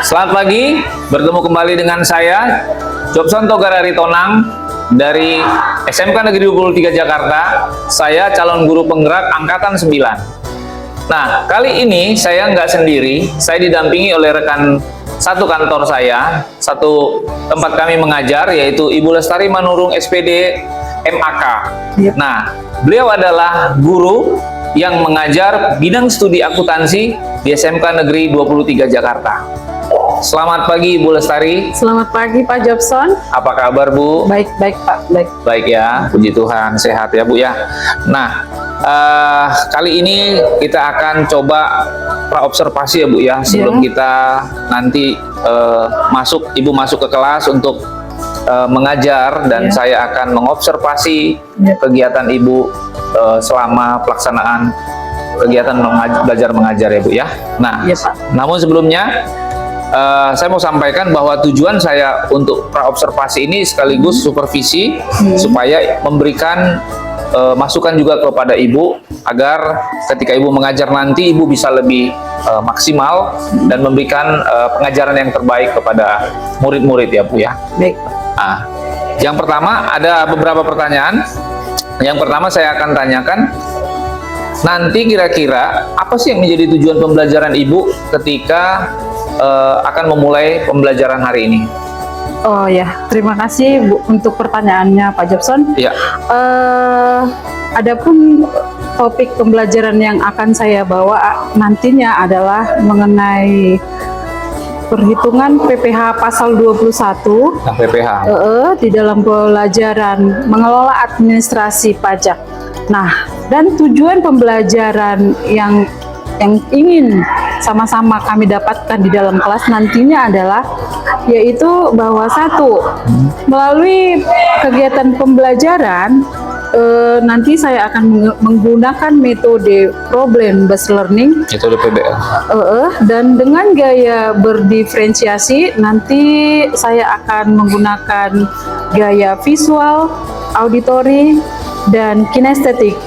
Selamat pagi, bertemu kembali dengan saya, Jobson Togar Aritonang dari SMK Negeri 23 Jakarta. Saya calon guru penggerak Angkatan 9. Nah, kali ini saya nggak sendiri, saya didampingi oleh rekan satu kantor saya, satu tempat kami mengajar, yaitu Ibu Lestari Manurung SPD MAK. Nah, beliau adalah guru yang mengajar bidang studi akuntansi di SMK Negeri 23 Jakarta. Selamat pagi Ibu Lestari. Selamat pagi Pak Jobson. Apa kabar Bu? Baik Pak, baik. Baik ya, puji Tuhan, sehat ya Bu ya. Nah, kali ini kita akan coba praobservasi ya Bu ya, sebelum kita nanti Ibu masuk ke kelas untuk mengajar, dan saya akan mengobservasi kegiatan Ibu selama pelaksanaan kegiatan belajar mengajar ya Bu ya. Nah, Pak. Namun sebelumnya saya mau sampaikan bahwa tujuan saya untuk praobservasi ini sekaligus supervisi supaya memberikan masukan juga kepada Ibu agar ketika Ibu mengajar nanti Ibu bisa lebih maksimal dan memberikan pengajaran yang terbaik kepada murid-murid ya Bu ya. Baik. Nah, yang pertama ada beberapa pertanyaan. Yang pertama saya akan tanyakan, nanti kira-kira apa sih yang menjadi tujuan pembelajaran Ibu ketika akan memulai pembelajaran hari ini? Oh ya, terima kasih Bu untuk pertanyaannya Pak Jobson. Ya. Adapun topik pembelajaran yang akan saya bawa nantinya adalah mengenai perhitungan PPh pasal 21. Nah, PPh. Di dalam pelajaran mengelola administrasi pajak. Nah, dan tujuan pembelajaran yang ingin sama-sama kami dapatkan di dalam kelas nantinya adalah yaitu bahwa satu, melalui kegiatan pembelajaran nanti saya akan menggunakan metode problem based learning, metode PBL, dan dengan gaya berdiferensiasi nanti saya akan menggunakan gaya visual, auditory, dan kinestetik.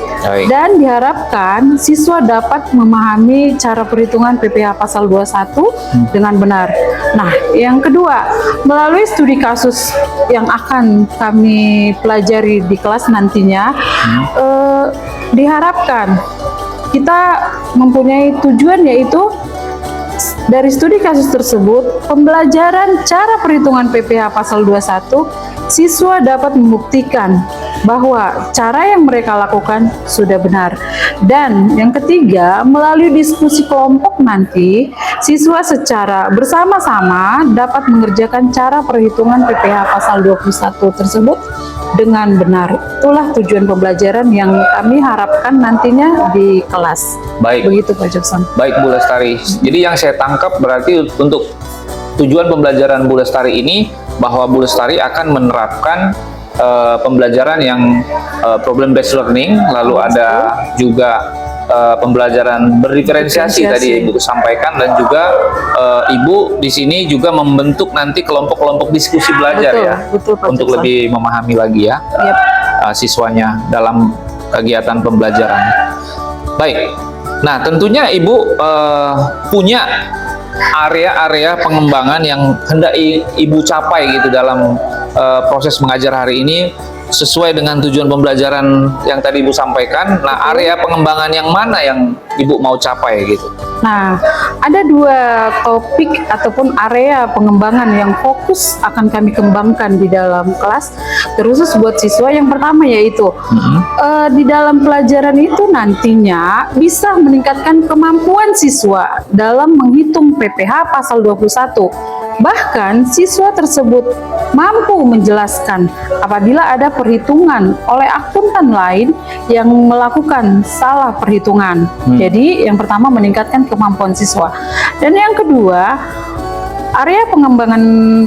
Dan diharapkan siswa dapat memahami cara perhitungan PPh pasal 21 dengan benar. Nah, yang kedua, melalui studi kasus yang akan kami pelajari di kelas nantinya, diharapkan kita mempunyai tujuan, yaitu dari studi kasus tersebut, pembelajaran cara perhitungan PPh pasal 21, siswa dapat membuktikan bahwa cara yang mereka lakukan sudah benar. Dan yang ketiga, melalui diskusi kelompok nanti, siswa secara bersama-sama dapat mengerjakan cara perhitungan PPh pasal 21 tersebut dengan benar. Itulah tujuan pembelajaran yang kami harapkan nantinya di kelas. Baik. Begitu Pak Jobson. Baik Bu Lestari. Jadi yang saya tangkap berarti untuk tujuan pembelajaran Bu Lestari ini bahwa Bu Lestari akan menerapkan pembelajaran yang problem based learning, lalu ada juga pembelajaran berdiferensiasi tadi Ibu sampaikan, dan juga Ibu di sini juga membentuk nanti kelompok-kelompok diskusi belajar, betul, untuk lebih memahami lagi ya siswanya dalam kegiatan pembelajaran. Baik. Nah, tentunya Ibu punya area-area pengembangan yang hendak Ibu capai gitu dalam proses mengajar hari ini sesuai dengan tujuan pembelajaran yang tadi Ibu sampaikan. Nah, area pengembangan yang mana yang Ibu mau capai gitu? Nah, ada dua topik ataupun area pengembangan yang fokus akan kami kembangkan di dalam kelas, terkhusus buat siswa. Yang pertama yaitu di dalam pelajaran itu nantinya bisa meningkatkan kemampuan siswa dalam menghitung PPh pasal 21. Bahkan siswa tersebut mampu menjelaskan apabila ada perhitungan oleh akuntan lain yang melakukan salah perhitungan. Jadi yang pertama meningkatkan kemampuan siswa. Dan yang kedua, area pengembangan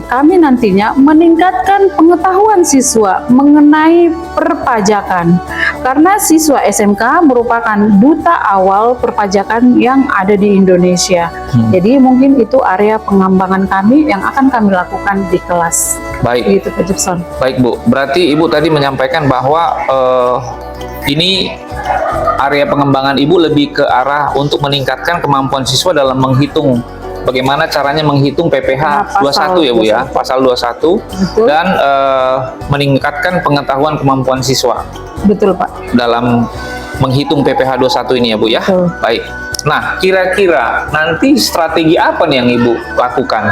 kami nantinya meningkatkan pengetahuan siswa mengenai perpajakan. Karena siswa SMK merupakan duta awal perpajakan yang ada di Indonesia. Jadi mungkin itu area pengembangan kami yang akan kami lakukan di kelas. Baik. Gitu Pak Jobson. Baik Bu, berarti Ibu tadi menyampaikan bahwa ini area pengembangan Ibu lebih ke arah untuk meningkatkan kemampuan siswa dalam menghitung bagaimana caranya menghitung PPh 21 ya Bu ya, pasal 21. Betul. Dan meningkatkan pengetahuan kemampuan siswa. Betul Pak. Dalam menghitung PPh 21 ini ya Bu ya. Betul. Baik. Nah, kira-kira nanti strategi apa nih yang Ibu lakukan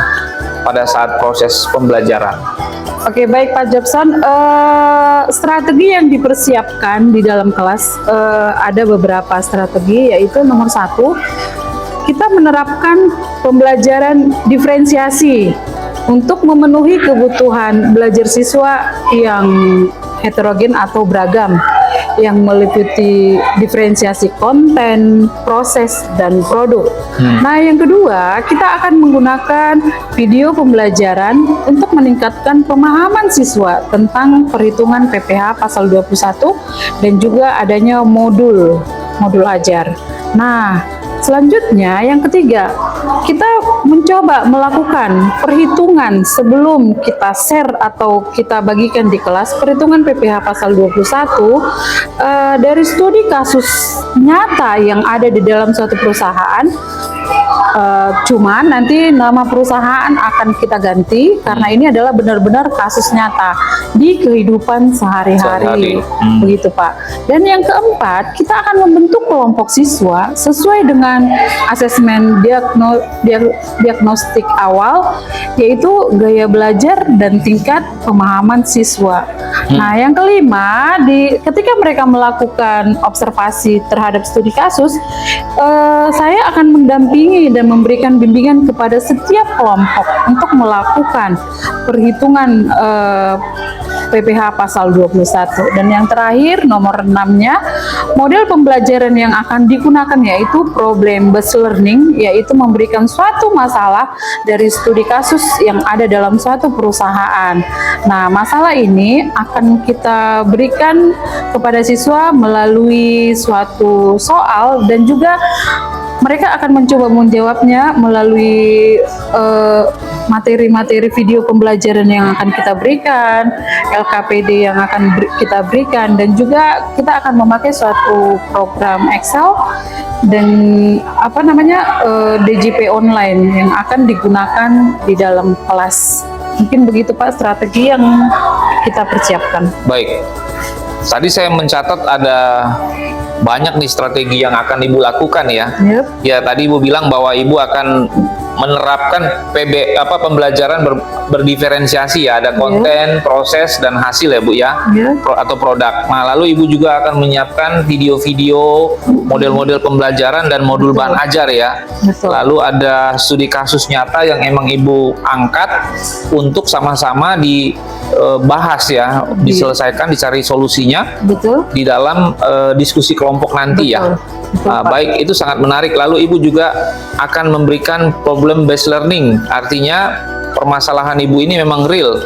pada saat proses pembelajaran? Oke, baik Pak Jobson. Strategi yang dipersiapkan di dalam kelas ada beberapa strategi, yaitu nomor 1, kita menerapkan pembelajaran diferensiasi untuk memenuhi kebutuhan belajar siswa yang heterogen atau beragam, yang meliputi diferensiasi konten, proses, dan produk. Nah, yang kedua, kita akan menggunakan video pembelajaran untuk meningkatkan pemahaman siswa tentang perhitungan PPh pasal 21 dan juga adanya modul ajar. Nah, selanjutnya yang ketiga, kita mencoba melakukan perhitungan sebelum kita share atau kita bagikan di kelas perhitungan PPh pasal 21 dari studi kasus nyata yang ada di dalam suatu perusahaan. Cuman nanti nama perusahaan akan kita ganti karena ini adalah benar-benar kasus nyata di kehidupan sehari-hari. Begitu Pak. Dan yang keempat, kita akan membentuk kelompok siswa sesuai dengan asesmen diagnostik awal, yaitu gaya belajar dan tingkat pemahaman siswa. Nah, yang kelima, ketika mereka melakukan observasi terhadap studi kasus, saya akan mendampingi dan memberikan bimbingan kepada setiap kelompok untuk melakukan perhitungan PPh pasal 21. Dan yang terakhir, nomor 6-nya, model pembelajaran yang akan digunakan yaitu problem based learning, yaitu memberikan suatu masalah dari studi kasus yang ada dalam suatu perusahaan. Nah, masalah ini akan kita berikan kepada siswa melalui suatu soal dan juga mereka akan mencoba menjawabnya melalui materi-materi video pembelajaran yang akan kita berikan, LKPD yang akan kita berikan, dan juga kita akan memakai suatu program Excel dan DJP online yang akan digunakan di dalam kelas. Mungkin begitu Pak strategi yang kita persiapkan. Baik. Tadi saya mencatat ada banyak nih strategi yang akan Ibu lakukan ya. Yep. Ya, tadi Ibu bilang bahwa Ibu akan menerapkan pembelajaran berdiferensiasi ya, ada konten, proses, dan hasil ya Bu ya, atau produk. Nah, lalu Ibu juga akan menyiapkan video-video, model-model pembelajaran dan modul bahan ajar ya. Betul. Lalu ada studi kasus nyata yang emang Ibu angkat untuk sama-sama dibahas ya, diselesaikan, dicari solusinya. Betul. Di dalam diskusi kelompok nanti. Betul. Ya. Betul, Baik, itu sangat menarik. Lalu Ibu juga akan memberikan problem based learning, artinya permasalahan Ibu ini memang real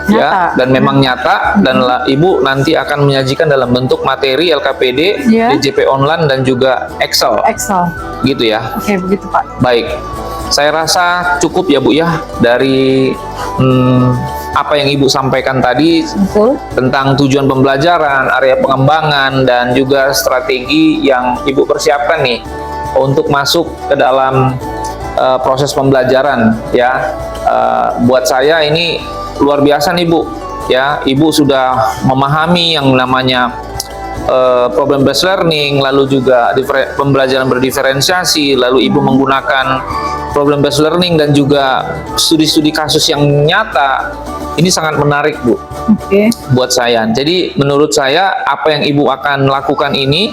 ya, dan memang nyata, dan Ibu nanti akan menyajikan dalam bentuk materi LKPD, DJP online, dan juga Excel. Gitu ya. Oke, begitu Pak. Baik, saya rasa cukup ya Bu ya dari apa yang Ibu sampaikan tadi. Betul. Tentang tujuan pembelajaran, area pengembangan, dan juga strategi yang Ibu persiapkan nih untuk masuk ke dalam proses pembelajaran ya. Buat saya ini luar biasa nih Bu ya. Ibu sudah memahami yang namanya problem based learning, lalu juga pembelajaran berdiferensiasi, lalu Ibu menggunakan problem based learning dan juga studi-studi kasus yang nyata. Ini sangat menarik Bu, buat saya. Jadi menurut saya apa yang Ibu akan lakukan ini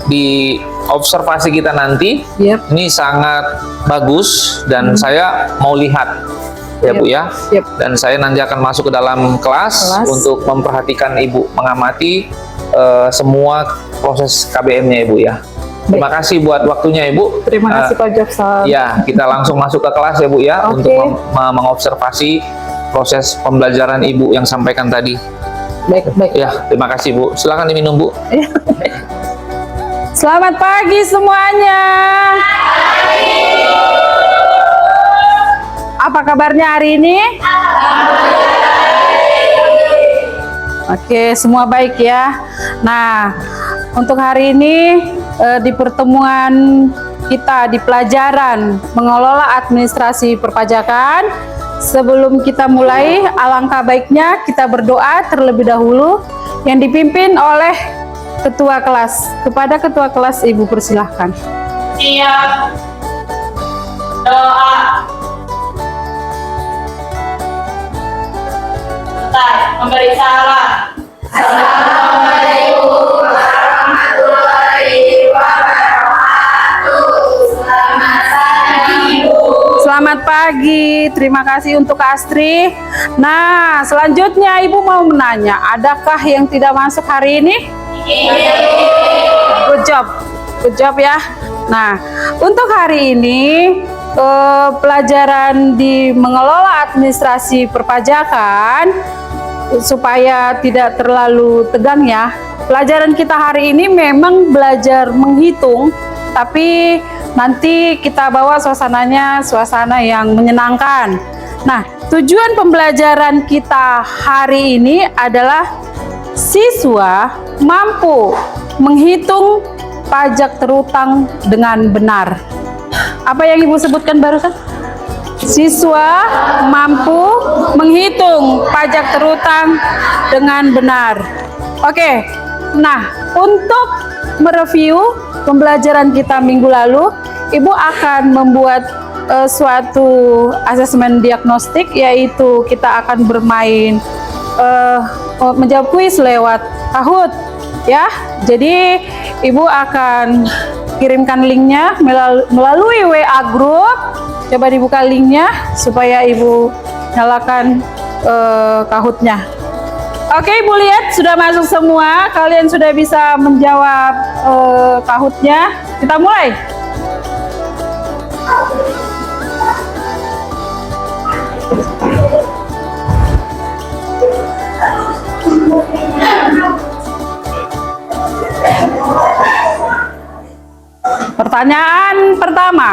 di observasi kita nanti ini sangat bagus, dan saya mau lihat ya Bu ya. Dan saya nanti akan masuk ke dalam kelas untuk memperhatikan Ibu mengamati semua proses KBM-nya Ibu ya. Terima kasih buat waktunya Ibu. Terima kasih Pak Jobson. Ya, kita langsung masuk ke kelas ya Bu ya, untuk mengobservasi proses pembelajaran Ibu yang sampaikan tadi. Baik. Ya, terima kasih Bu. Silakan diminum Bu. Selamat pagi semuanya. Apa kabarnya hari ini? Oke, semua baik ya. Nah, untuk hari ini di pertemuan kita di pelajaran mengelola administrasi perpajakan, sebelum kita mulai, alangkah baiknya kita berdoa terlebih dahulu yang dipimpin oleh ketua kelas. Kepada ketua kelas, Ibu persilahkan. Siap. Doa. Selesai. Memberi salam. Assalamualaikum warahmatullahi wabarakatuh. Selamat pagi, Ibu. Selamat pagi, terima kasih untuk Kak Astri. Nah, selanjutnya Ibu mau menanya, adakah yang tidak masuk hari ini? Good job ya. Nah, untuk hari ini pelajaran di mengelola administrasi perpajakan, supaya tidak terlalu tegang ya. Pelajaran kita hari ini memang belajar menghitung, tapi nanti kita bawa suasana yang menyenangkan. Nah, tujuan pembelajaran kita hari ini adalah siswa mampu menghitung pajak terutang dengan benar. Apa yang Ibu sebutkan barusan? Siswa mampu menghitung pajak terutang dengan benar. Oke, nah untuk mereview pembelajaran kita minggu lalu, Ibu akan membuat suatu asesmen diagnostik, yaitu kita akan bermain menjawab kuis lewat Kahoot ya. Jadi Ibu akan kirimkan linknya melalui WA group. Coba dibuka linknya supaya Ibu nyalakan Kahoot-nya. Oke, Ibu lihat sudah masuk semua. Kalian sudah bisa menjawab Kahoot-nya. Kita mulai. Pertanyaan pertama.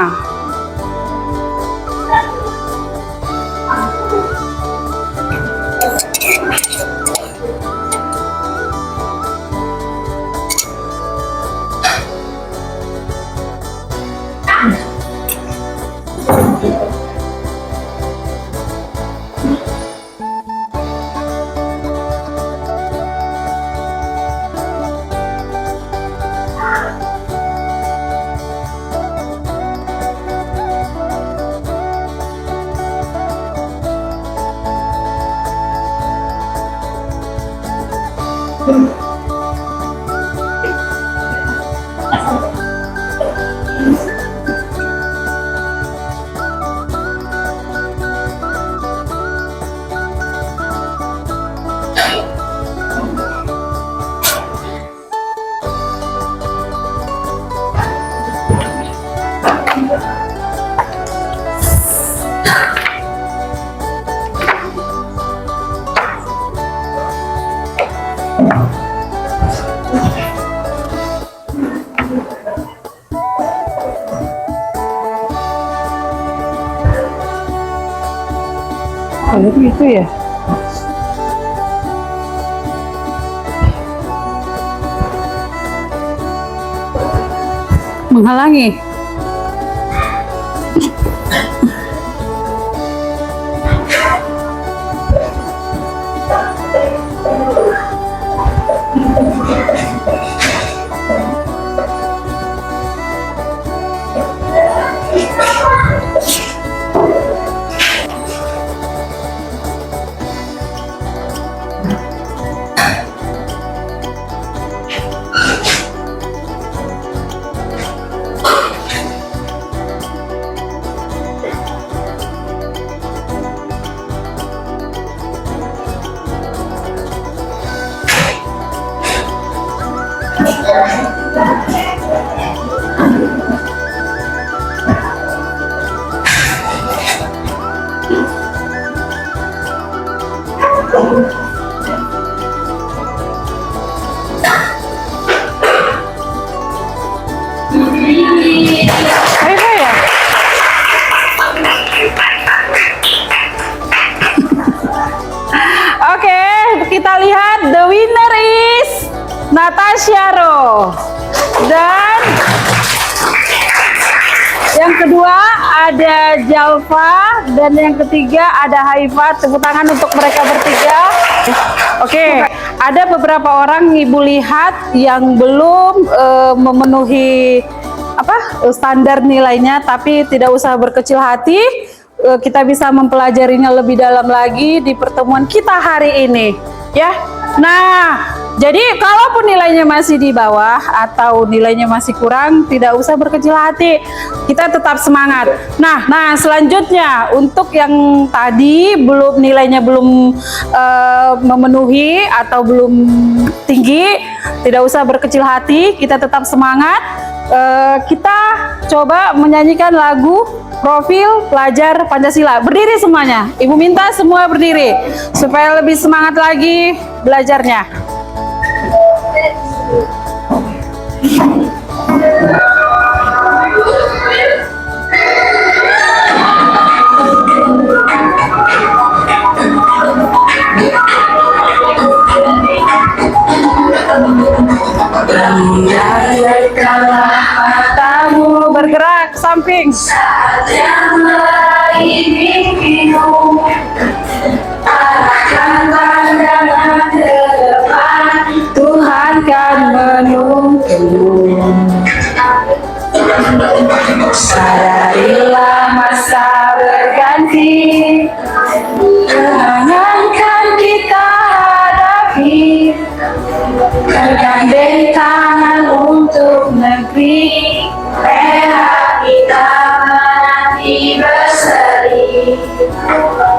Kalau itu ya. Menghalangi. Apa ya? Oke, kita lihat the winner is Natasha Ro. Dan Yang kedua ada Jalfa dan yang ketiga ada Haifa. Tepuk tangan untuk mereka bertiga. Oke, ada beberapa orang Ibu lihat yang belum memenuhi standar nilainya, tapi tidak usah berkecil hati. Kita bisa mempelajarinya lebih dalam lagi di pertemuan kita hari ini, ya. Nah, jadi kalaupun nilainya masih di bawah atau nilainya masih kurang, tidak usah berkecil hati. Kita tetap semangat. Nah, selanjutnya untuk yang tadi nilainya belum memenuhi atau belum tinggi, tidak usah berkecil hati. Kita tetap semangat. Kita coba menyanyikan lagu Profil Pelajar Pancasila. Berdiri semuanya. Ibu minta semua berdiri supaya lebih semangat lagi belajarnya. Biarkanlah matamu bergerak ke samping. Yang meraih mimpimu, arahkan pandangan ke depan. Tuhan kan menuntunmu. Sadarilah masa berganti, kenangan kita hadapi, bergandeng tangan untuk negeri. Merah kita menanti berseri.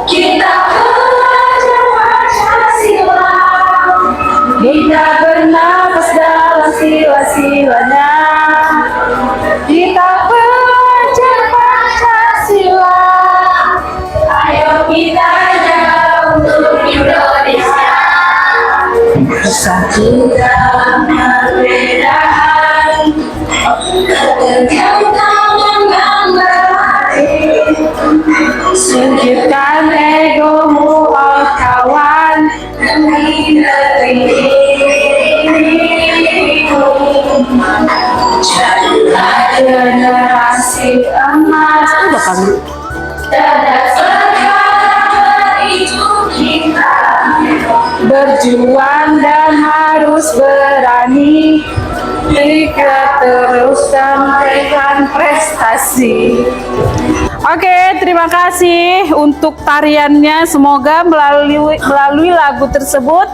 Kita belajar Pancasila. Kita bernafas dalam sila-silanya. Kita belajar Pancasila. Ayo kita jaga untuk Indonesia. Bersatu Dalam perbedaan, tegakkan tangan berhati. singkirkan egomu, oh kawan. Demi negeri dirimu, jadilah Generasi emas. dan sekarang itu kita. Berjuang dan harus berani, jika terus sampaikan prestasi. Oke, terima kasih untuk tariannya. Semoga melalui lagu tersebut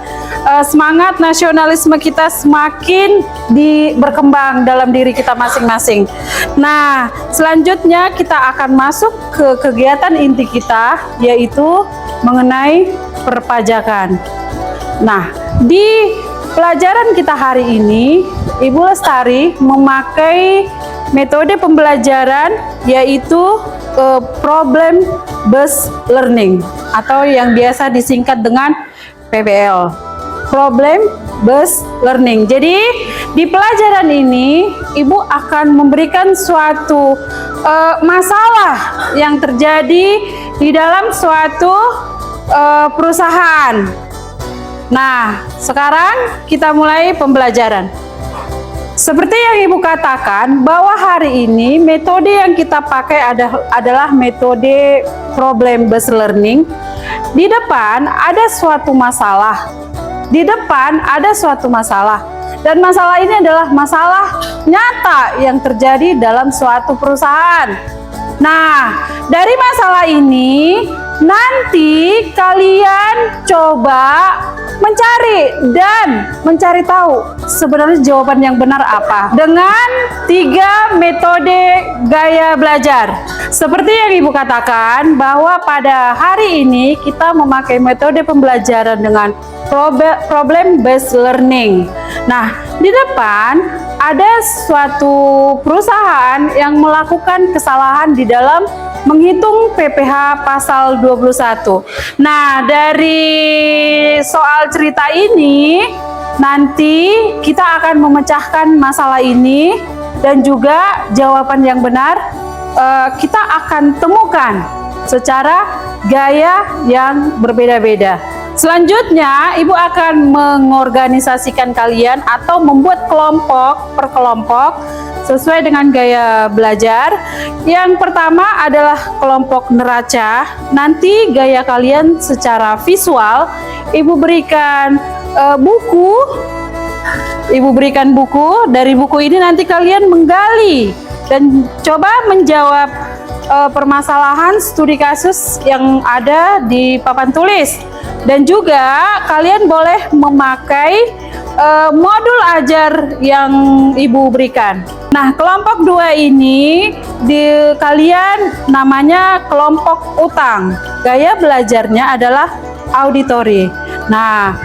semangat nasionalisme kita semakin berkembang dalam diri kita masing-masing. Nah, selanjutnya kita akan masuk ke kegiatan inti kita, yaitu mengenai perpajakan. Nah, di pelajaran kita hari ini, Ibu Lestari memakai metode pembelajaran yaitu problem based learning atau yang biasa disingkat dengan PBL. Problem based learning. Jadi, di pelajaran ini Ibu akan memberikan suatu masalah yang terjadi di dalam suatu perusahaan. Nah, sekarang kita mulai pembelajaran. Seperti yang Ibu katakan, bahwa hari ini metode yang kita pakai adalah metode problem based learning. Di depan ada suatu masalah. Dan masalah ini adalah masalah nyata yang terjadi dalam suatu perusahaan. Nah, dari masalah ini nanti kalian coba mencari tahu sebenarnya jawaban yang benar apa dengan 3 metode gaya belajar. Seperti yang Ibu katakan bahwa pada hari ini kita memakai metode pembelajaran dengan problem based learning. Nah, di depan ada suatu perusahaan yang melakukan kesalahan di dalam menghitung PPh pasal 21. Nah, dari soal cerita ini nanti kita akan memecahkan masalah ini dan juga jawaban yang benar kita akan temukan secara gaya yang berbeda-beda. Selanjutnya, Ibu akan mengorganisasikan kalian atau membuat kelompok per kelompok sesuai dengan gaya belajar. Yang pertama adalah kelompok neraca. Nanti gaya kalian secara visual, Ibu berikan buku. Ibu berikan buku. Dari buku ini nanti kalian menggali dan coba menjawab permasalahan studi kasus yang ada di papan tulis. Dan juga kalian boleh memakai modul ajar yang Ibu berikan. Nah, kelompok 2 ini kalian namanya kelompok utang. Gaya belajarnya adalah auditori. Nah,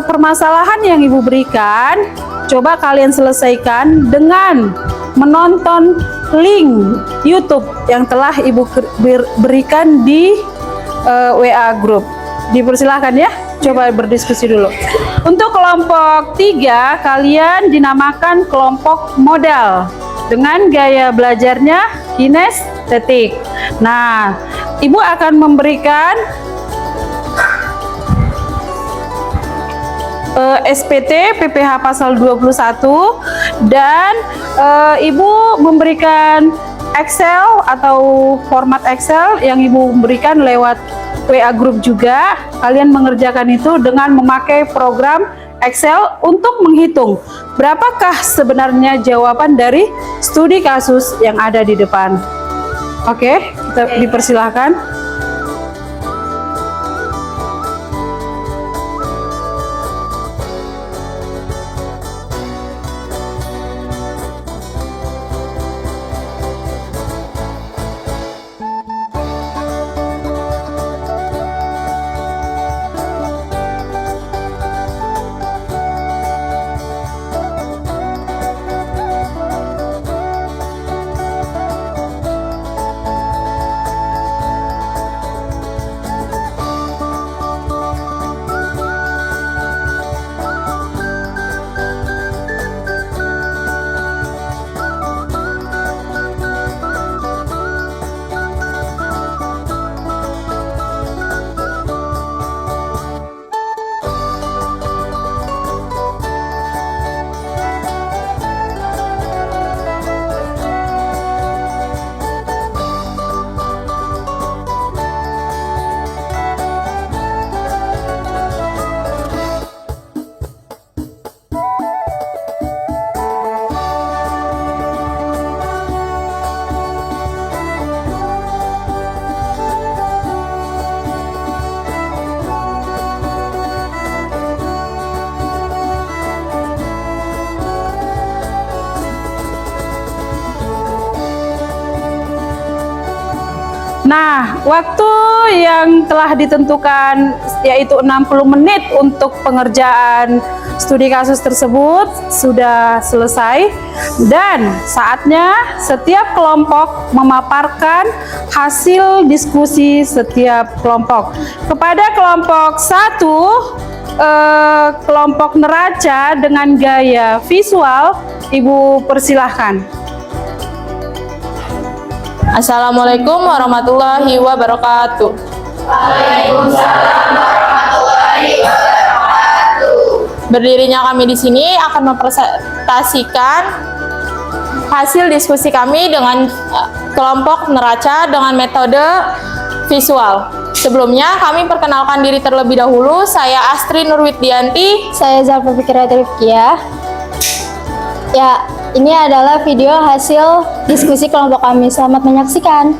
permasalahan yang Ibu berikan coba kalian selesaikan dengan menonton link YouTube yang telah Ibu berikan di WA group. Dipersilahkan ya, coba berdiskusi dulu. Untuk kelompok 3, kalian dinamakan kelompok modal dengan gaya belajarnya kinestetik. Nah, Ibu akan memberikan SPT PPH pasal 21 dan Ibu memberikan Excel atau format Excel yang Ibu berikan lewat WA group juga. Kalian mengerjakan itu dengan memakai program Excel untuk menghitung berapakah sebenarnya jawaban dari studi kasus yang ada di depan. Oke, kita dipersilahkan. Nah, waktu yang telah ditentukan yaitu 60 menit untuk pengerjaan studi kasus tersebut sudah selesai dan saatnya setiap kelompok memaparkan hasil diskusi setiap kelompok. Kepada kelompok 1, kelompok neraca dengan gaya visual, Ibu persilahkan. Assalamualaikum warahmatullahi wabarakatuh. Waalaikumsalam warahmatullahi wabarakatuh. Berdirinya kami di sini akan mempresentasikan hasil diskusi kami dengan kelompok neraca dengan metode visual. Sebelumnya kami perkenalkan diri terlebih dahulu. Saya Astri Nurwidyanti. Saya Zalfa Fikriati Rifkiyah. Ya, ini adalah video hasil diskusi kelompok kami. Selamat menyaksikan.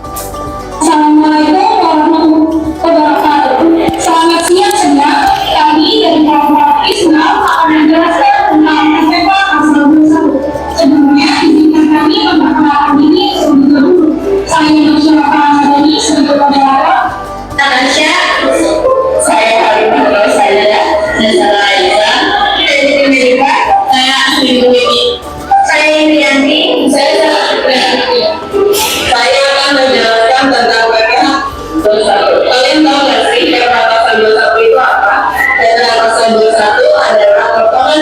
Assalamualaikum warahmatullahi wabarakatuh. Selamat siang semua. Kami dari kelompok Islam akan menjelaskan tentang FPK pasal 21. Sebelumnya, izinkan kami memperkenalkan diri terlebih dahulu. Saya Nusra Ramadhani sebagai pembicara. Natasha, saya Halimah Rosalia dan saya Aisyah. Saya Asri Widi. Saya Indrianti. Saya akan menjelaskan tentang PPH 21. Kalian tahu nggak sih PPH pasal 21 itu apa? PPH pasal 21 adalah potongan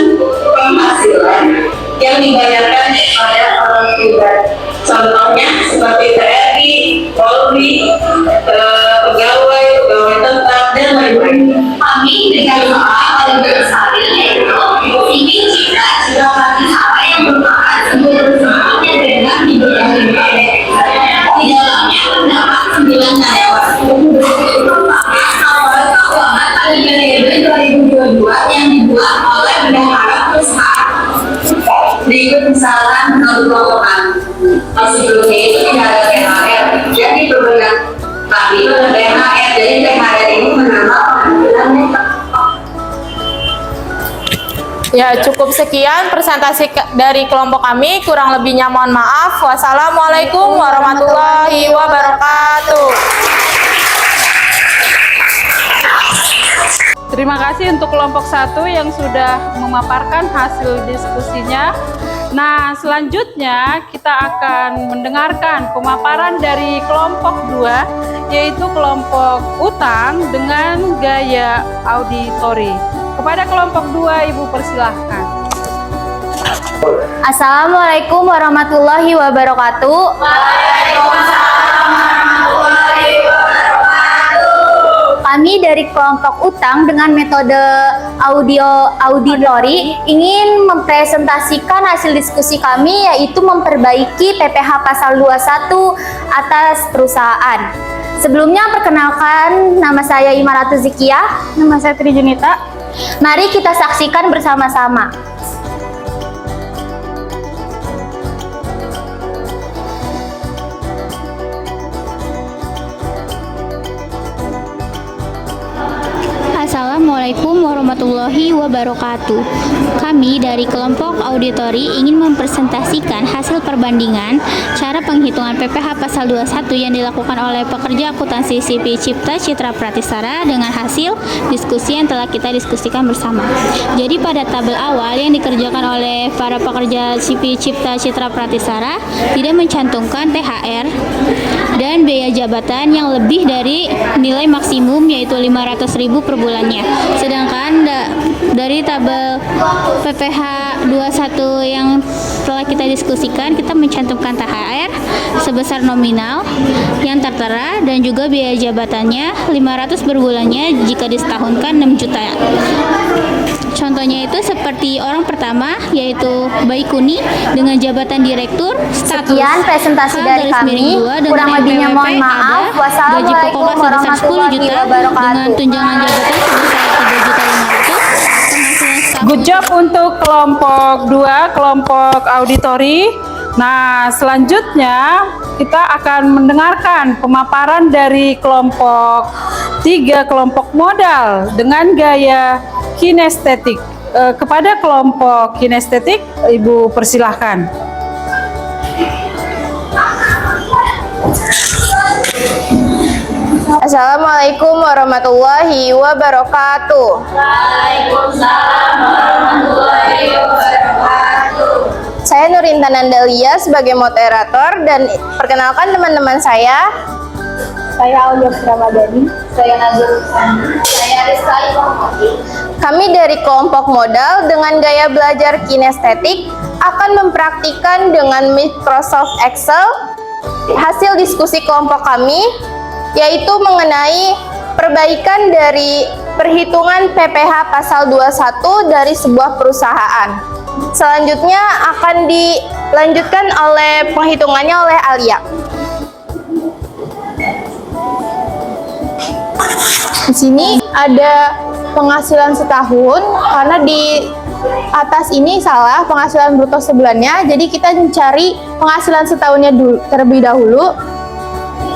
kelompok sebelumnya itu tidak ada THR, jadi beberapa kali itu ada THR, jadi THR ini menambah pengambilan. Ya, cukup sekian presentasi dari kelompok kami. Kurang lebihnya mohon maaf. Wassalamualaikum warahmatullahi wabarakatuh. Terima kasih untuk kelompok 1 yang sudah memaparkan hasil diskusinya. Nah, selanjutnya kita akan mendengarkan pemaparan dari kelompok 2, yaitu kelompok utang dengan gaya auditori. Kepada kelompok 2, Ibu persilahkan. Assalamualaikum warahmatullahi wabarakatuh. Kami dari kelompok utang dengan metode auditori ingin mempresentasikan hasil diskusi kami, yaitu memperbaiki PPh pasal 21 atas perusahaan. Sebelumnya perkenalkan, nama saya Imaratu Zikiah. Nama saya Tri Junita. Mari kita saksikan bersama-sama. Assalamualaikum warahmatullahi wabarakatuh. Kami dari kelompok auditori ingin mempresentasikan hasil perbandingan cara penghitungan PPh pasal 21 yang dilakukan oleh pekerja akuntansi CP Cipta Citra Pratisara dengan hasil diskusi yang telah kita diskusikan bersama. Jadi pada tabel awal yang dikerjakan oleh para pekerja CP Cipta Citra Pratisara tidak mencantumkan THR dan biaya jabatan yang lebih dari nilai maksimum, yaitu 500.000 per bulannya. Sedangkan dari tabel PPh 21 yang telah kita diskusikan, kita mencantumkan THR sebesar nominal yang tertera dan juga biaya jabatannya 500 per bulannya jika disetahunkan 6 juta. Contohnya itu seperti orang pertama, yaitu Baikuni dengan jabatan direktur. Sekian presentasi dari kami. Kurang lebihnya mohon maaf. Wassalamualaikum warahmatullahi wabarakatuh. Dengan tunjangan jabatan sebesar 3.500.000. Good job untuk kelompok 2, kelompok auditori. Nah, selanjutnya kita akan mendengarkan pemaparan dari kelompok 3, kelompok modal dengan gaya kinestetik. Kepada kelompok kinestetik, Ibu persilahkan. Assalamualaikum warahmatullahi wabarakatuh. Waalaikumsalam warahmatullahi wabarakatuh. Saya Nurintan Andalia sebagai moderator, dan perkenalkan teman-teman saya. Saya Aulia Ramadhani. Saya Nazul, saya Rizka Ibrahim. Kami dari kelompok modal dengan gaya belajar kinestetik akan mempraktikkan dengan Microsoft Excel hasil diskusi kelompok kami, yaitu mengenai perbaikan dari perhitungan PPh pasal 21 dari sebuah perusahaan. Selanjutnya akan dilanjutkan oleh penghitungannya oleh Alia. Di sini ada penghasilan setahun, karena di atas ini salah penghasilan bruto sebulannya, jadi kita mencari penghasilan setahunnya terlebih dahulu.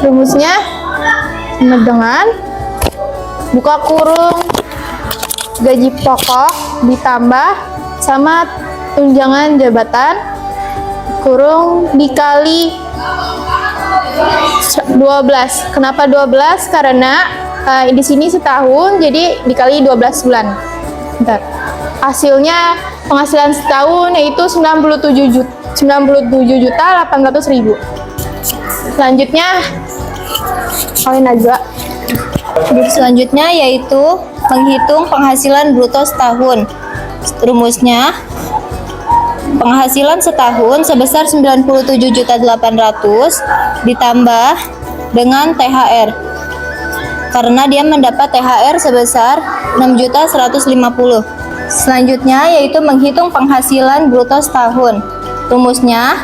Rumusnya sama dengan buka kurung gaji pokok ditambah sama tunjangan jabatan kurung dikali 12. Kenapa 12? Karena di sini setahun, jadi dikali 12 bulan. Bentar. Hasilnya penghasilan setahun yaitu 97.800.000. Selanjutnya oleh Najwa. Selanjutnya yaitu menghitung penghasilan bruto setahun. Rumusnya, penghasilan setahun sebesar 97.800.000 ditambah dengan THR. Karena dia mendapat THR sebesar 6.150.000. Selanjutnya yaitu menghitung penghasilan bruto setahun. Rumusnya,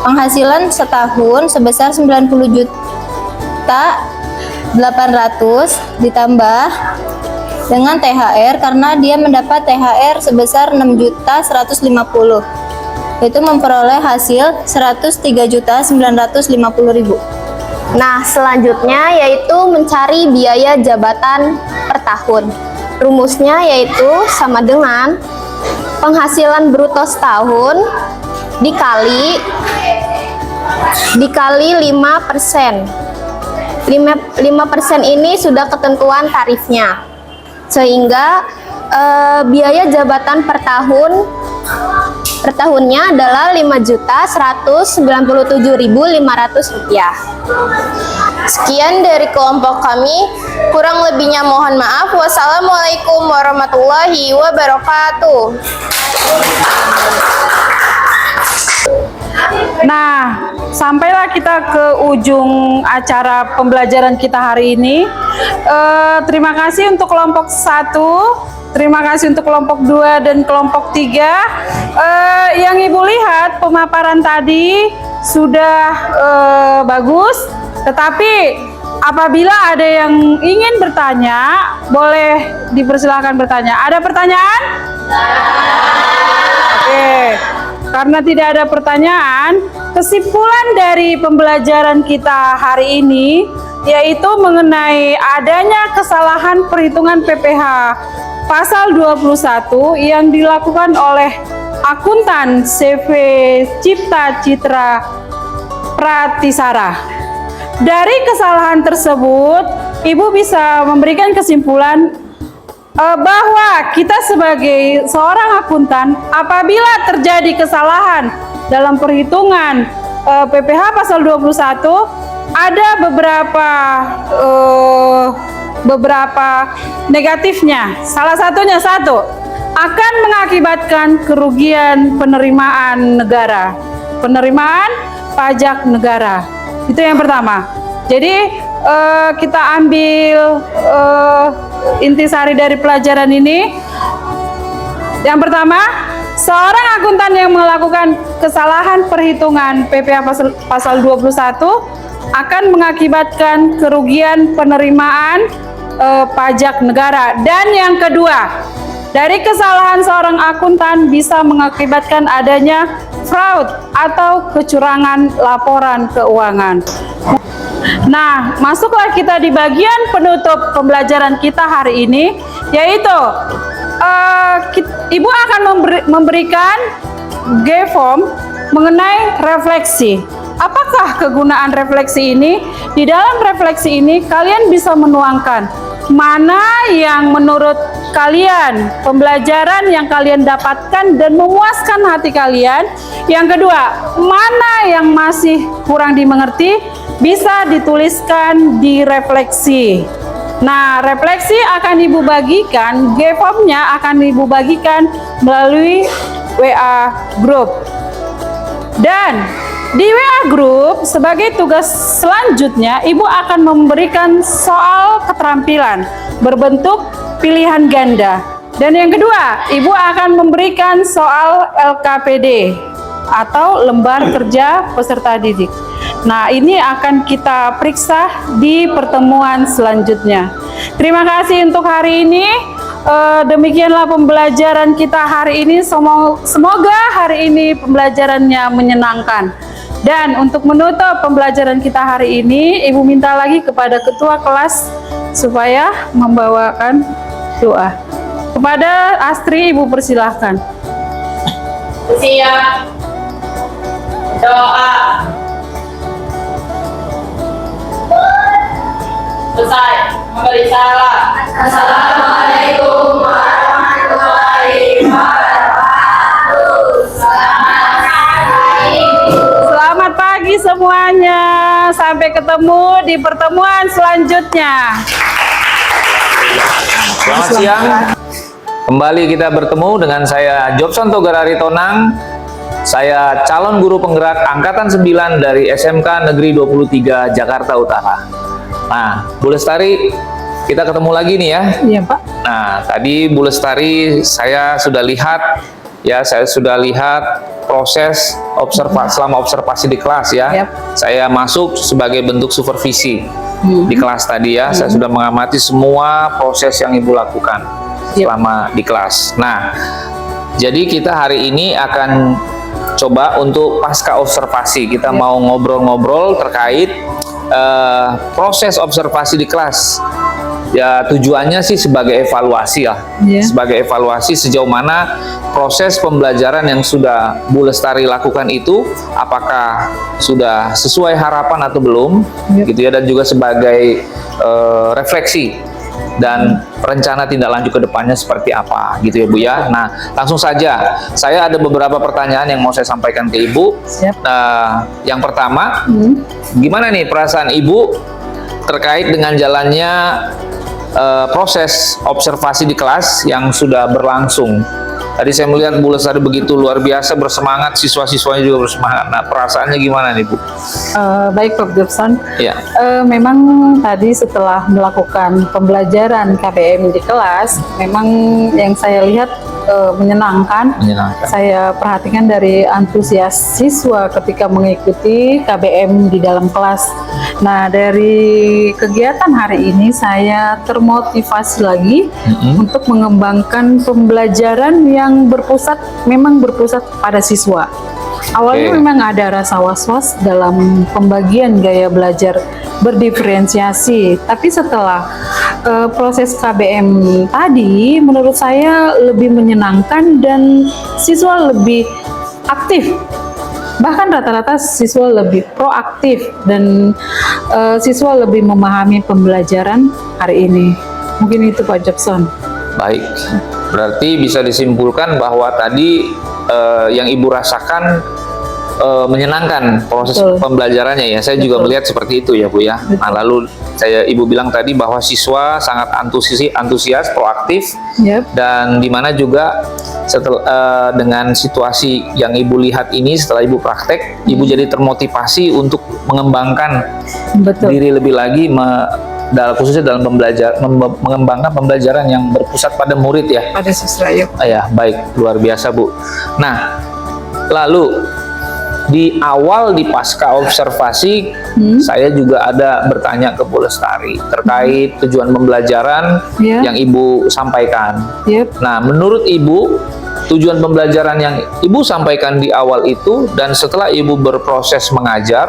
penghasilan setahun sebesar 90.800.000 ditambah dengan THR, karena dia mendapat THR sebesar 6.150.000. itu memperoleh hasil 103.950.000. Nah, selanjutnya yaitu mencari biaya jabatan per tahun. Rumusnya yaitu sama dengan penghasilan bruto setahun dikali 5%. 5% ini sudah ketentuan tarifnya. Sehingga biaya jabatan per tahunnya adalah Rp5.197.500. Sekian dari kelompok kami, kurang lebihnya mohon maaf. Wassalamualaikum warahmatullahi wabarakatuh. Nah, sampailah kita ke ujung acara pembelajaran kita hari ini. Terima kasih untuk kelompok 1, terima kasih untuk kelompok 2 dan kelompok 3. Yang Ibu lihat pemaparan tadi sudah bagus, tetapi apabila ada yang ingin bertanya, boleh dipersilakan bertanya. Ada pertanyaan? Oke. Karena tidak ada pertanyaan, kesimpulan dari pembelajaran kita hari ini yaitu mengenai adanya kesalahan perhitungan PPh pasal 21 yang dilakukan oleh akuntan CV Cipta Citra Pratisara. Dari kesalahan tersebut, Ibu bisa memberikan kesimpulan bahwa kita sebagai seorang akuntan, apabila terjadi kesalahan dalam perhitungan PPh pasal 21, ada beberapa negatifnya. Salah satunya akan mengakibatkan kerugian penerimaan negara, penerimaan pajak negara. Itu yang pertama. Jadi kita ambil intisari dari pelajaran ini. Yang pertama, seorang akuntan yang melakukan kesalahan perhitungan PPh pasal 21 akan mengakibatkan kerugian penerimaan pajak negara. Dan yang kedua, dari kesalahan seorang akuntan bisa mengakibatkan adanya fraud atau kecurangan laporan keuangan. Nah, masuklah kita di bagian penutup pembelajaran kita hari ini, yaitu Ibu akan memberikan G-form mengenai refleksi. Apakah kegunaan refleksi ini? Di dalam refleksi ini kalian bisa menuangkan mana yang menurut kalian pembelajaran yang kalian dapatkan dan memuaskan hati kalian. Yang kedua, mana yang masih kurang dimengerti, bisa dituliskan di refleksi. Nah, refleksi akan Ibu bagikan, G-formnya akan Ibu bagikan melalui WA group. Dan di WA group sebagai tugas selanjutnya, Ibu akan memberikan soal keterampilan berbentuk pilihan ganda. Dan yang kedua, Ibu akan memberikan soal LKPD atau lembar kerja peserta didik. Nah, ini akan kita periksa di pertemuan selanjutnya. Terima kasih untuk hari ini. Demikianlah pembelajaran kita hari ini. Semoga hari ini pembelajarannya menyenangkan. Dan untuk menutup pembelajaran kita hari ini, Ibu minta lagi kepada ketua kelas supaya membawakan doa. Kepada Astri, Ibu persilahkan. Siap. Doa. Selesai. Memberi salam. Assalamualaikum warahmatullahi wabarakatuh. Selamat pagi semuanya. Sampai ketemu di pertemuan selanjutnya. Selamat siang. Kembali kita bertemu dengan saya Jobson Togar Aritonang. Saya calon guru penggerak angkatan 9 dari SMK Negeri 23 Jakarta Utara. Nah, Bu Lestari, kita ketemu lagi nih ya. Iya, Pak. Nah, tadi Bu Lestari saya sudah lihat proses selama observasi di kelas ya. Yap. Saya masuk sebagai bentuk supervisi di kelas tadi ya. Saya sudah mengamati semua proses yang Ibu lakukan selama di kelas. Nah, jadi kita hari ini akan coba untuk pasca observasi kita mau ngobrol-ngobrol terkait proses observasi di kelas. Ya tujuannya sih sebagai evaluasi lah, sebagai evaluasi sejauh mana proses pembelajaran yang sudah Bu Lestari lakukan itu apakah sudah sesuai harapan atau belum, gitu ya, dan juga sebagai refleksi dan rencana tindak lanjut ke depannya seperti apa, gitu ya Bu ya. Nah langsung saja, saya ada beberapa pertanyaan yang mau saya sampaikan ke Ibu. Yang pertama, gimana nih perasaan Ibu terkait dengan jalannya proses observasi di kelas yang sudah berlangsung? Tadi saya melihat Bu Lestari begitu luar biasa bersemangat, siswa-siswanya juga bersemangat. Nah, perasaannya gimana nih Bu? Baik Prof. Jobson, Ya. Memang tadi setelah melakukan pembelajaran KBM di kelas, memang yang saya lihat menyenangkan. Saya perhatikan dari antusias siswa ketika mengikuti KBM di dalam kelas. Nah, dari kegiatan hari ini saya termotivasi lagi untuk mengembangkan pembelajaran yang memang berpusat pada siswa. Awalnya memang ada rasa was-was dalam pembagian gaya belajar berdiferensiasi, tapi setelah proses KBM tadi, menurut saya lebih menyenangkan dan siswa lebih aktif. Bahkan rata-rata siswa lebih proaktif dan siswa lebih memahami pembelajaran hari ini. Mungkin itu Pak Jobson. Baik, berarti bisa disimpulkan bahwa tadi yang Ibu rasakan menyenangkan proses pembelajarannya ya. Saya juga melihat seperti itu ya Bu ya. Nah, lalu Ibu bilang tadi bahwa siswa sangat antusias, proaktif, dan dimana juga setelah dengan situasi yang Ibu lihat ini setelah Ibu praktek, Ibu jadi termotivasi untuk mengembangkan diri lebih lagi, khususnya dalam mengembangkan pembelajaran yang berpusat pada murid ya. Pada siswa ya. Ya, baik, luar biasa Bu. Nah, lalu di awal di pasca observasi, saya juga ada bertanya ke Bu Lestari terkait tujuan pembelajaran yang Ibu sampaikan. Nah, menurut Ibu, tujuan pembelajaran yang Ibu sampaikan di awal itu dan setelah Ibu berproses mengajar,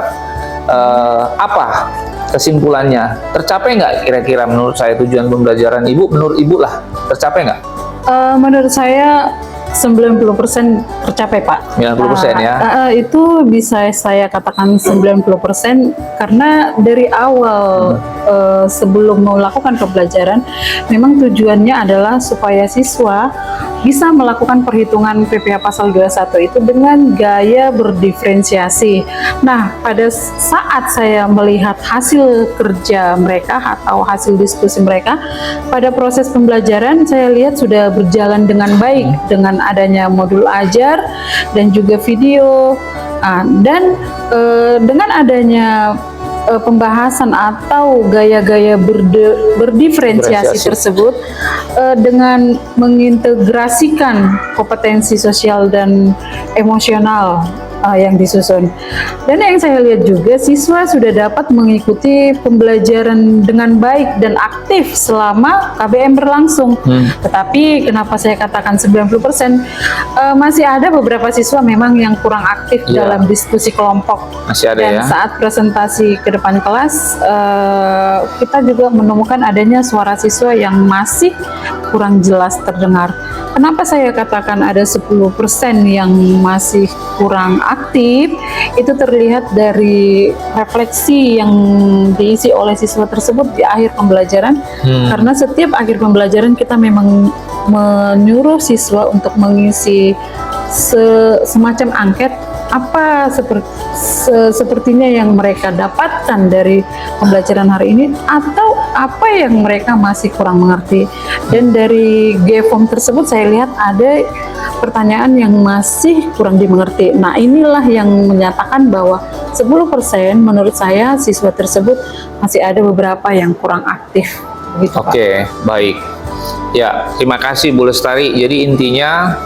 apa kesimpulannya? Tercapai nggak kira-kira menurut saya tujuan pembelajaran Ibu? Menurut Ibu lah, tercapai nggak? Menurut saya 90% tercapai Pak. 90% ya? Itu bisa saya katakan 90% karena dari awal sebelum melakukan pembelajaran memang tujuannya adalah supaya siswa bisa melakukan perhitungan PPh pasal 21 itu dengan gaya berdiferensiasi. Nah, pada saat saya melihat hasil kerja mereka atau hasil diskusi mereka pada proses pembelajaran, saya lihat sudah berjalan dengan baik dengan adanya modul ajar dan juga video. Dan dengan adanya pembahasan atau gaya-gaya berdiferensiasi tersebut dengan mengintegrasikan kompetensi sosial dan emosional yang disusun. Dan yang saya lihat juga siswa sudah dapat mengikuti pembelajaran dengan baik dan aktif selama KBM berlangsung. Tetapi kenapa saya katakan 90%? Masih ada beberapa siswa memang yang kurang aktif dalam diskusi kelompok. Masih ada. Dan saat presentasi ke depan kelas, kita juga menemukan adanya suara siswa yang masih kurang jelas terdengar. Kenapa saya katakan ada 10% yang masih kurang aktif? Itu terlihat dari refleksi yang diisi oleh siswa tersebut di akhir pembelajaran. Karena setiap akhir pembelajaran kita memang menyuruh siswa untuk mengisi semacam angket apa sepertinya yang mereka dapatkan dari pembelajaran hari ini atau apa yang mereka masih kurang mengerti. Dan dari G-form tersebut saya lihat ada pertanyaan yang masih kurang dimengerti. Nah, inilah yang menyatakan bahwa 10% menurut saya siswa tersebut masih ada beberapa yang kurang aktif. Oke, baik. Ya, terima kasih Bu Lestari. Jadi intinya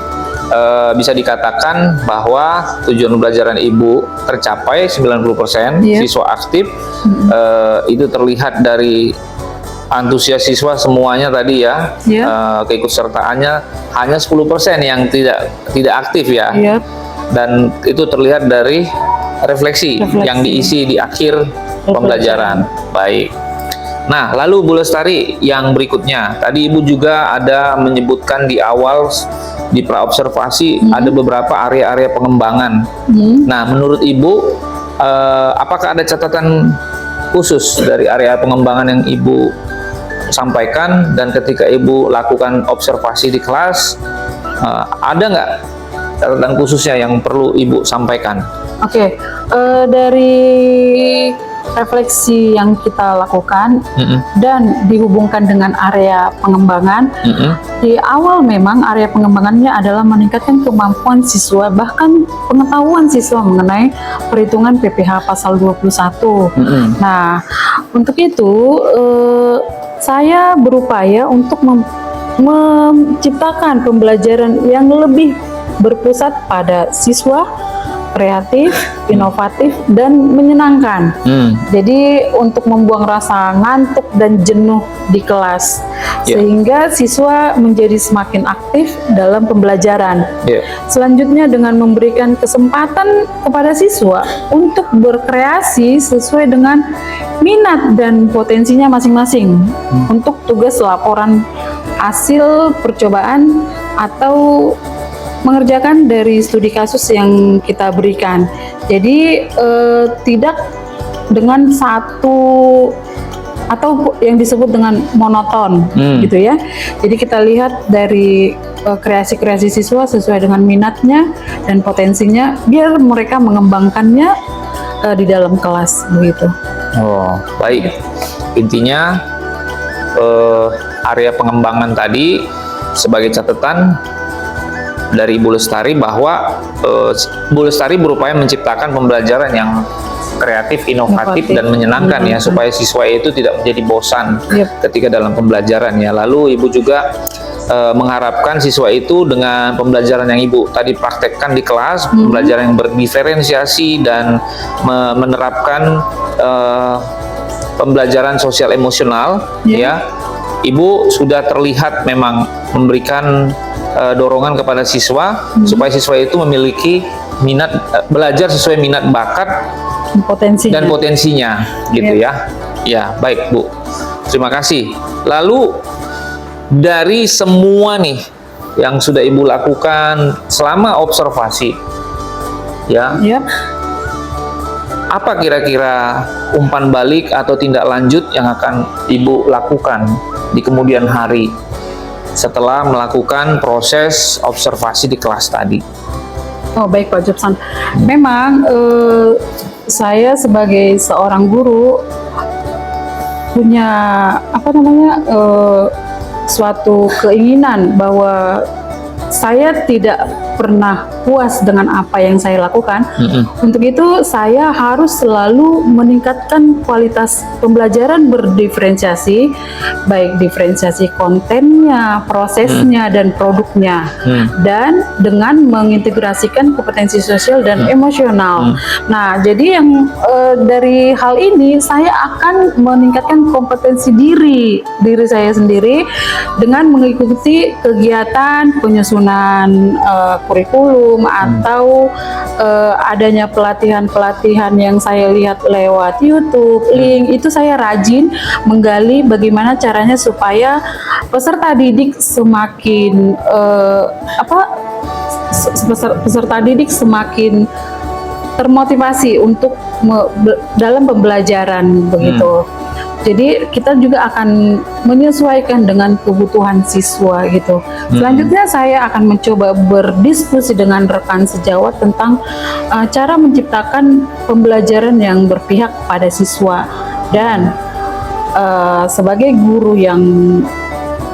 bisa dikatakan bahwa tujuan pembelajaran Ibu tercapai 90%, siswa aktif. Itu terlihat dari antusias siswa semuanya tadi ya, keikutsertaannya hanya 10% yang tidak aktif ya. dan itu terlihat dari refleksi yang diisi di akhir pembelajaran. Baik. Nah, lalu Bu Lestari, yang berikutnya, tadi Ibu juga ada menyebutkan di awal di praobservasi ada beberapa area-area pengembangan. Nah, menurut Ibu, apakah ada catatan khusus dari area pengembangan yang Ibu sampaikan, dan ketika Ibu lakukan observasi di kelas, ada nggak catatan khususnya yang perlu Ibu sampaikan? Oke, dari refleksi yang kita lakukan dan dihubungkan dengan area pengembangan, di awal memang area pengembangannya adalah meningkatkan kemampuan siswa, bahkan pengetahuan siswa mengenai perhitungan PPh pasal 21. Nah, untuk itu saya berupaya untuk menciptakan pembelajaran yang lebih berpusat pada siswa, kreatif, inovatif, dan menyenangkan. Jadi untuk membuang rasa ngantuk dan jenuh di kelas, sehingga siswa menjadi semakin aktif dalam pembelajaran. Selanjutnya dengan memberikan kesempatan kepada siswa untuk berkreasi sesuai dengan minat dan potensinya masing-masing untuk tugas laporan hasil percobaan atau mengerjakan dari studi kasus yang kita berikan. Jadi tidak dengan satu atau yang disebut dengan monoton gitu ya. Jadi kita lihat dari kreasi-kreasi siswa sesuai dengan minatnya dan potensinya, biar mereka mengembangkannya di dalam kelas begitu. Oh, baik. Intinya area pengembangan tadi sebagai catatan dari Bu Lestari, bahwa Bu Lestari berupaya menciptakan pembelajaran yang kreatif, inovatif, dan menyenangkan ya, supaya siswa itu tidak menjadi bosan ketika dalam pembelajaran ya. Lalu Ibu juga mengharapkan siswa itu dengan pembelajaran yang Ibu tadi praktekkan di kelas, pembelajaran yang berdiferensiasi dan menerapkan pembelajaran sosial emosional ya. Ibu sudah terlihat memang memberikan dorongan kepada siswa supaya siswa itu memiliki minat belajar sesuai minat, bakat, dan potensinya gitu ya. Ya, baik Bu. Terima kasih. Lalu dari semua nih yang sudah Ibu lakukan selama observasi ya. Apa kira-kira umpan balik atau tindak lanjut yang akan Ibu lakukan di kemudian hari setelah melakukan proses observasi di kelas tadi? Oh, baik Pak Jobsan. Memang saya sebagai seorang guru punya suatu keinginan bahwa saya tidak pernah puas dengan apa yang saya lakukan. Untuk itu saya harus selalu meningkatkan kualitas pembelajaran berdiferensiasi, baik diferensiasi kontennya, prosesnya, dan produknya, dan dengan mengintegrasikan kompetensi sosial dan emosional. Nah, jadi yang dari hal ini saya akan meningkatkan kompetensi diri saya sendiri dengan mengikuti kegiatan penyusunan kurikulum atau adanya pelatihan-pelatihan yang saya lihat lewat YouTube, link itu saya rajin menggali bagaimana caranya supaya peserta didik semakin peserta didik semakin termotivasi untuk dalam pembelajaran begitu. Jadi kita juga akan menyesuaikan dengan kebutuhan siswa gitu. Selanjutnya saya akan mencoba berdiskusi dengan rekan sejawat tentang cara menciptakan pembelajaran yang berpihak pada siswa. Dan sebagai guru yang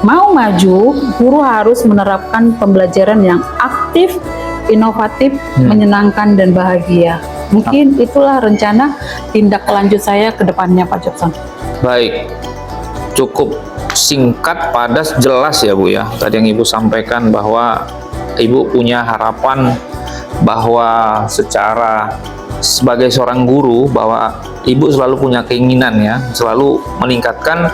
mau maju, guru harus menerapkan pembelajaran yang aktif, inovatif, menyenangkan, dan bahagia. Mungkin itulah rencana tindak lanjut saya ke depannya Pak Jobsan. Baik, cukup singkat, padat, jelas ya Bu ya. Tadi yang Ibu sampaikan bahwa Ibu punya harapan bahwa secara sebagai seorang guru bahwa Ibu selalu punya keinginan ya, selalu meningkatkan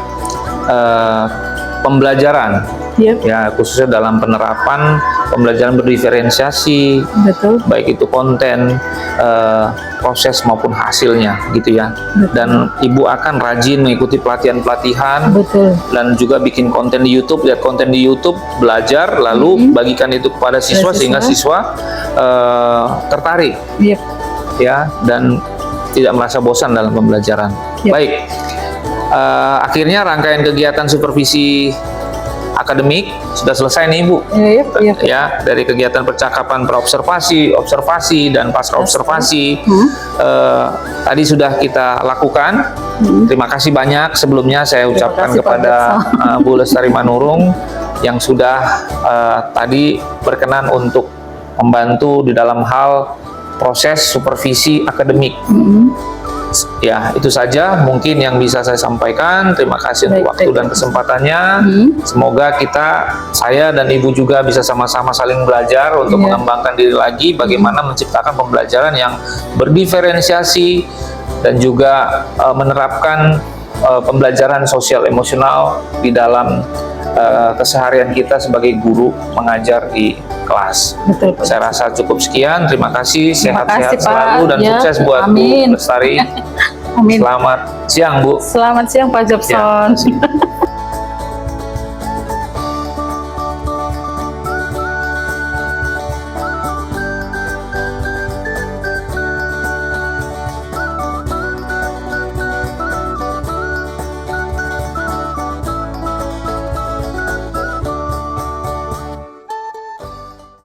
pembelajaran, Yep. ya khususnya dalam penerapan pembelajaran berdiferensiasi, Betul. baik itu konten, proses maupun hasilnya, gitu ya. Dan ibu akan rajin mengikuti pelatihan-pelatihan Betul. dan juga bikin konten di YouTube, lihat konten di YouTube, belajar, lalu bagikan itu kepada siswa Siswa. sehingga siswa tertarik, Yep. ya, dan tidak merasa bosan dalam pembelajaran. Yep. Baik, akhirnya rangkaian kegiatan supervisi akademik sudah selesai nih Ibu. Yep. Yep. Ya, dari kegiatan percakapan praobservasi, observasi, dan pasca observasi tadi sudah kita lakukan. Terima kasih banyak sebelumnya saya ucapkan kasih, kepada Bu Lestari Manurung yang sudah tadi berkenan untuk membantu di dalam hal proses supervisi akademik. Ya, itu saja mungkin yang bisa saya sampaikan. Terima kasih untuk waktu dan kesempatannya. Semoga saya dan Ibu juga bisa sama-sama saling belajar untuk mengembangkan diri lagi bagaimana menciptakan pembelajaran yang berdiferensiasi dan juga menerapkan pembelajaran sosial emosional di dalam keseharian kita sebagai guru mengajar di kelas. Betul, Pak. Saya rasa cukup sekian. Terima kasih, sehat-sehat kasih, Pak. selalu dan Ya, sukses buat amin. Bu Lestari. Amin. Selamat siang, Bu. Selamat siang Pak Jobson.